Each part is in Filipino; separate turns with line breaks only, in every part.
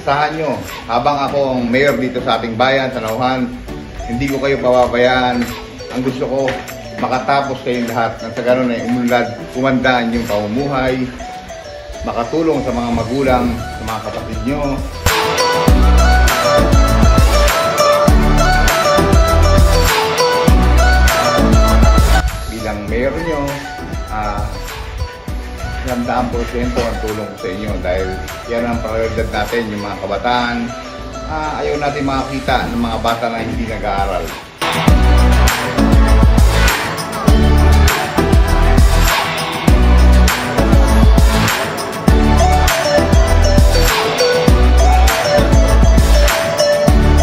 asahan nyo, habang ako ang mayor dito sa ating bayan, sa Nauhan, hindi ko kayo pababayaan. Ang gusto ko, makatapos kayong lahat nang sa ganun ay umandaan yung pamumuhay, makatulong sa mga magulang, sa mga kapatid nyo. Bilang mayor nyo, 100% ang tulong ko sa inyo dahil yan ang prioridad natin, yung mga kabataan. Ayaw natin makakita ng mga bata na hindi nag-aaral.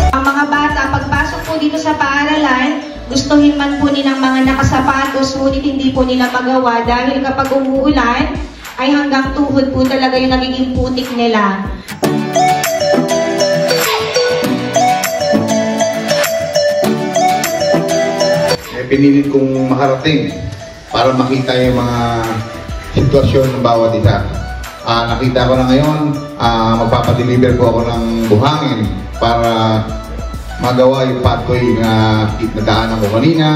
Ang mga bata, pagpasok po dito sa paaralan, gustuhin man po nilang mga nakasapatos, ngunit hindi po nila magawa dahil kapag umuulan, ay hanggang tuhod po talaga yung nagiging putik nila.
Pinilit kong makarating para makita yung mga sitwasyon ng bawat isa. Nakita ko na ngayon, magpapadeliver ko ako ng buhangin para magawa yung pathway na nadaanan ko kanina.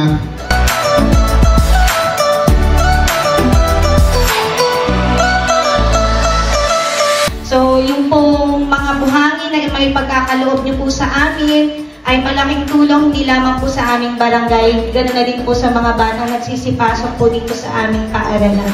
So, yung pong mga buhangin na may pagkakaloob niyo po sa amin ay malaking tulong hindi lamang po sa aming barangay, ganoon na din po sa mga batang nagsisipasok po dito sa aming paaralan.